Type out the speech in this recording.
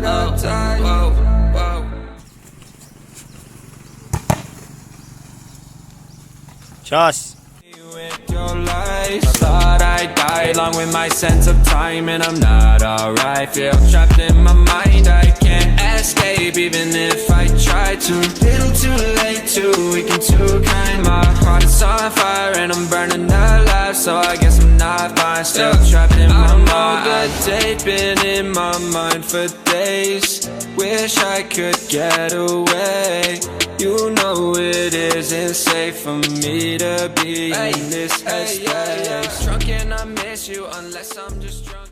would I die? Just. With your lies, I thought I'd die along with my sense of time, and I'm not alright. Feel trapped in my mind, I can't escape even if I try to. Little too late, too weak and too kind. My heart is on fire and I'm burning alive, so I guess I'm not fine. Still trapped in my mind. I know the date been in my mind for days. Wish I could get away. You know it isn't safe for me to be in this headspace. Drunk and I miss you unless I'm just drunk.